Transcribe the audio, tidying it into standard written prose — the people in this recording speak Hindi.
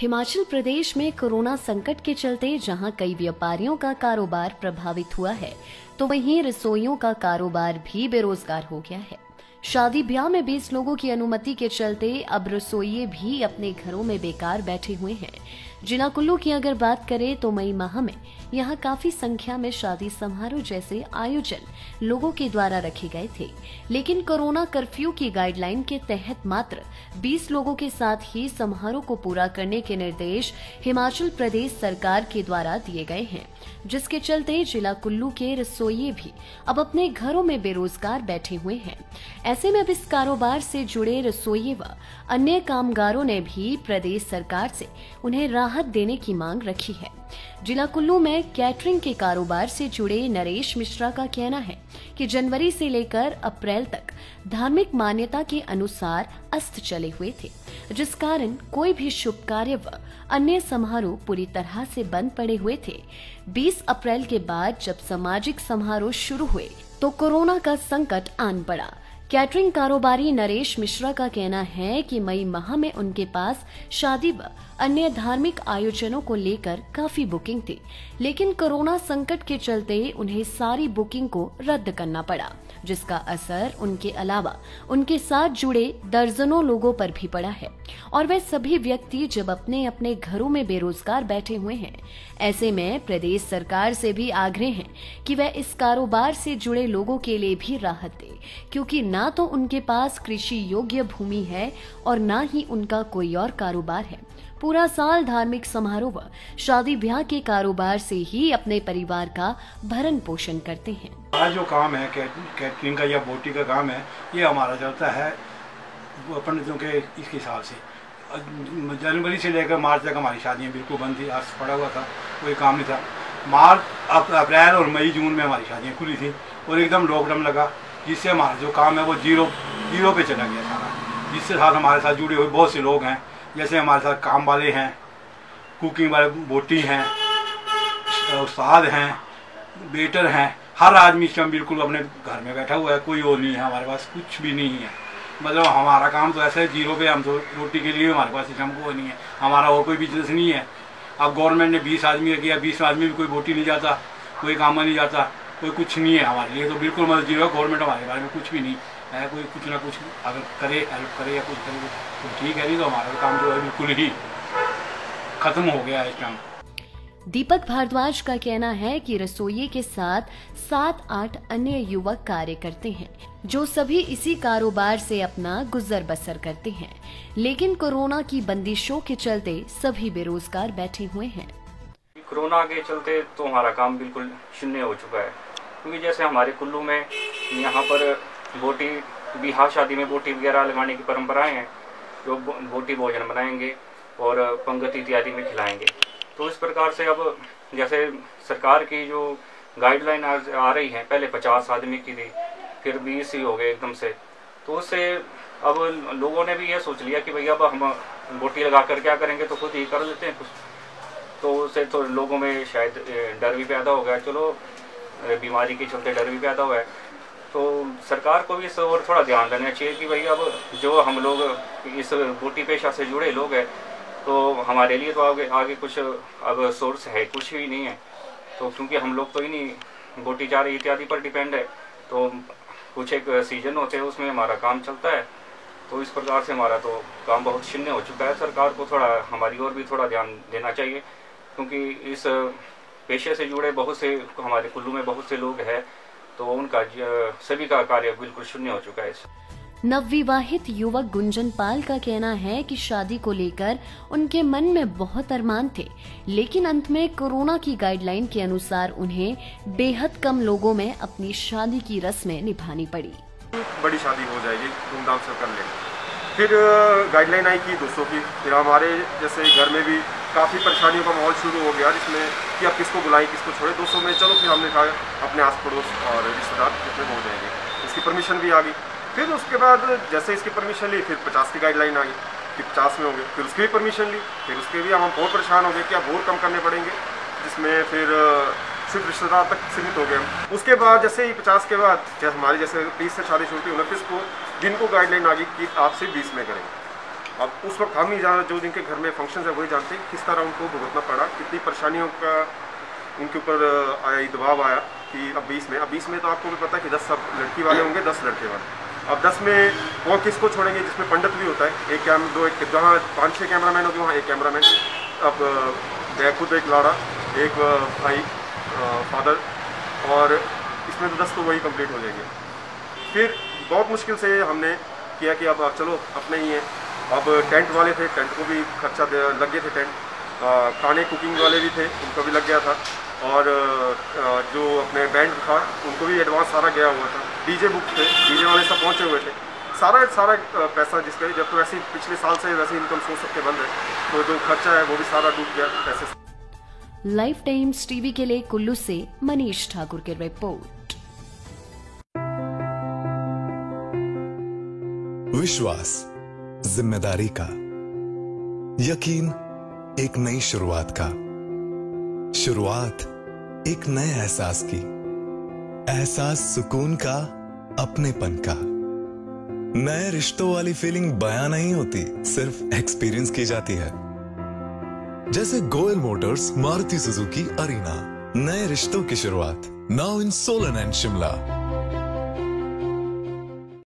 हिमाचल प्रदेश में कोरोना संकट के चलते जहां कई व्यापारियों का कारोबार प्रभावित हुआ है, तो वहीं रसोइयों का कारोबार भी बेरोजगार हो गया है। शादी ब्याह में 20 लोगों की अनुमति के चलते अब रसोइये भी अपने घरों में बेकार बैठे हुए हैं। जिला कुल्लू की अगर बात करें तो मई माह में यहाँ काफी संख्या में शादी समारोह जैसे आयोजन लोगों के द्वारा रखे गए थे, लेकिन कोरोना कर्फ्यू की गाइडलाइन के तहत मात्र 20 लोगों के साथ ही समारोह को पूरा करने के निर्देश हिमाचल प्रदेश सरकार के द्वारा दिए गए हैं, जिसके चलते जिला कुल्लू के रसोइये भी अब अपने घरों में बेरोजगार बैठे हुए हैं। ऐसे में अब इस कारोबार से जुड़े रसोइये व अन्य कामगारों ने भी प्रदेश सरकार से उन्हें राहत देने की मांग रखी है। जिला कुल्लू में कैटरिंग के कारोबार से जुड़े नरेश मिश्रा का कहना है कि जनवरी से लेकर अप्रैल तक धार्मिक मान्यता के अनुसार अस्त चले हुए थे, जिस कारण कोई भी शुभ कार्य व अन्य समारोह पूरी तरह से बंद पड़े हुए थे। 20 अप्रैल के बाद जब सामाजिक समारोह शुरू हुए तो कोरोना का संकट आन पड़ा। कैटरिंग कारोबारी नरेश मिश्रा का कहना है कि मई माह में उनके पास शादी व अन्य धार्मिक आयोजनों को लेकर काफी बुकिंग थी, लेकिन कोरोना संकट के चलते उन्हें सारी बुकिंग को रद्द करना पड़ा, जिसका असर उनके अलावा उनके साथ जुड़े दर्जनों लोगों पर भी पड़ा है। और वे सभी व्यक्ति जब अपने अपने घरों में बेरोजगार बैठे हुए हैं, ऐसे में प्रदेश सरकार से भी आग्रह है कि वह इस कारोबार से जुड़े लोगों के लिए भी राहत दे, क्योंकि ना तो उनके पास कृषि योग्य भूमि है और ना ही उनका कोई और कारोबार है। पूरा साल धार्मिक समारोह व शादी ब्याह के कारोबार से ही अपने परिवार का भरण पोषण करते हैं। हमारा जो काम है कैटरिंग का या बोटी का काम है, ये हमारा चलता है पंडितों के इसके हिसाब से। जनवरी से लेकर मार्च तक हमारी शादियाँ बिल्कुल बंद थी, आज पड़ा हुआ था, कोई काम नहीं था। मार्च अप्रैल और मई जून में हमारी शादियाँ खुली थी और एकदम लॉकडाउन लगा, जिससे हमारा जो काम है वो जीरो पे चला गया सारा। जिससे साथ हमारे साथ जुड़े हुए बहुत से लोग हैं, जैसे हमारे साथ काम वाले हैं, कुकिंग वाले बोटी हैं, उस्ताद हैं, वेटर हैं। हर आदमी इस टाइम बिल्कुल अपने घर में बैठा हुआ है, कोई और नहीं है, हमारे पास कुछ भी नहीं है। मतलब हमारा काम तो ऐसा है जीरो पे, हम तो रोटी के लिए हमारे पास इस टाइम कोई नहीं है, हमारा और कोई बिजनेस नहीं है। अब गवर्नमेंट ने 20 आदमी किया, 20 आदमी भी कोई बोटी नहीं जाता, कोई काम नहीं जाता, कोई कुछ नहीं है हमारे लिए, तो बिल्कुल मतलब जीरो। गवर्नमेंट हमारे बारे में कुछ भी नहीं है, कोई कुछ ना कुछ अगर करे, हेल्प करे या कुछ करे तो ठीक है, नहीं तो हमारा काम जो है बिल्कुल ही खत्म हो गया है इस टाइम। दीपक भारद्वाज का कहना है कि रसोइये के साथ 7-8 अन्य युवक कार्य करते हैं, जो सभी इसी कारोबार से अपना गुजर बसर करते हैं, लेकिन कोरोना की बंदिशों के चलते सभी बेरोजगार बैठे हुए हैं। कोरोना के चलते तो हमारा काम बिल्कुल शून्य हो चुका है, क्योंकि जैसे हमारे कुल्लू में यहाँ पर बोटी बिहार शादी में बोटी वगैरह लगाने की परंपराएं हैं, जो बोटी भोजन बनाएंगे और पंगत इत्यादि में खिलाएंगे। तो इस प्रकार से अब जैसे सरकार की जो गाइडलाइन आ रही है, पहले 50 आदमी की थी, फिर 20 ही हो गए एकदम से, तो उससे अब लोगों ने भी ये सोच लिया कि भैया अब हम बोटी लगा कर क्या करेंगे, तो खुद ही कर लेते हैं कुछ। तो उससे तो लोगों में शायद डर भी पैदा हो गया, चलो बीमारी के चलते डर भी पैदा हुआ है। तो सरकार को भी इस और थोड़ा ध्यान देना चाहिए कि भाई अब जो हम लोग इस बोटी पेशा से जुड़े लोग हैं, तो हमारे लिए तो आगे कुछ अब सोर्स है कुछ भी नहीं है, तो क्योंकि हम लोग तो ही नहीं बोटी चारे इत्यादि पर डिपेंड है, तो कुछ एक सीजन होते हैं उसमें हमारा काम चलता है। तो इस प्रकार से हमारा तो काम बहुत शून्य हो चुका है। सरकार को थोड़ा हमारी ओर भी थोड़ा ध्यान देना चाहिए, क्योंकि इस पेशे से जुड़े बहुत से हमारे कुल्लू में बहुत से लोग हैं, तो उनका सभी का कार्य बिल्कुल शून्य हो चुका है। नवविवाहित युवक गुंजन पाल का कहना है कि शादी को लेकर उनके मन में बहुत अरमान थे, लेकिन अंत में कोरोना की गाइडलाइन के अनुसार उन्हें बेहद कम लोगों में अपनी शादी की रस्में निभानी पड़ी। बड़ी शादी हो जाएगी, धूमधाम से कर लेंगे। फिर गाइडलाइन आई कि 200 की, फिर हमारे जैसे घर में भी काफ़ी परेशानियों का माहौल शुरू हो गया, जिसमें कि अब किसको बुलाएं किसको छोड़े। 200 में चलो, फिर हमने कहा अपने आस पड़ोस और रिश्तेदार जितने हो जाएंगे, इसकी परमिशन भी आ गई। फिर उसके बाद जैसे इसकी परमिशन ली, फिर 50 की गाइडलाइन आ गई, फिर 50 में हो गए, फिर उसकी भी परमिशन ली, फिर उसके भी हम बहुत परेशान हो गए कि अब और कम करने पड़ेंगे, जिसमें फिर सिर्फ रिश्तेदार तक सीमित हो गए हम। उसके बाद जैसे ही 50 के बाद जैसे हमारी जैसे 30 से शादी शुरू की, 29 को दिन को गाइडलाइन आ गई कि आप सिर्फ 20 में करेंगे। अब उस वक्त हम ही जो जिनके घर में फंक्शन है वही जानते हैं किस तरह उनको भुगतना पड़ा, कितनी परेशानियों का उनके ऊपर आया, दबाव आया कि अब 20 में तो आपको भी पता है कि 10 सब लड़की वाले होंगे, 10 लड़के वाले। अब 10 में वो किसको छोड़ेंगे, जिसमें पंडित भी होता है, एक जहाँ 5-6 कैमरामैन होते वहाँ एक कैमरामैन। अब मैं खुद एक लाड़ा, एक भाई, फादर, और इसमें तो 10 तो वही कंप्लीट हो जाएंगे। फिर बहुत मुश्किल से हमने किया कि अब चलो अपने ही है। अब टेंट वाले थे, टेंट को भी खर्चा लग गए थे, टेंट खाने कुकिंग वाले भी थे, उनको भी लग गया था, और जो अपने बैंड था उनको भी एडवांस सारा गया हुआ था, डीजे बुक थे, डीजे वाले सब पहुंचे हुए थे, सारा पैसा जिसका जब तो वैसे पिछले साल से वैसे इनकम सोर्स सबके बंद है, तो जो खर्चा है वो भी सारा डूब गया पैसे से। लाइफ टाइम्स टीवी के लिए कुल्लू से मनीष ठाकुर की रिपोर्ट। विश्वास, जिम्मेदारी का, यकीन एक नई शुरुआत का, शुरुआत एक नए एहसास की, एहसास सुकून का, अपनेपन का। नए रिश्तों वाली फीलिंग बयां नहीं होती, सिर्फ एक्सपीरियंस की जाती है। जैसे Goyal Motors Maruti Suzuki Arena, नए रिश्तों की शुरुआत, now in Solan and Shimla.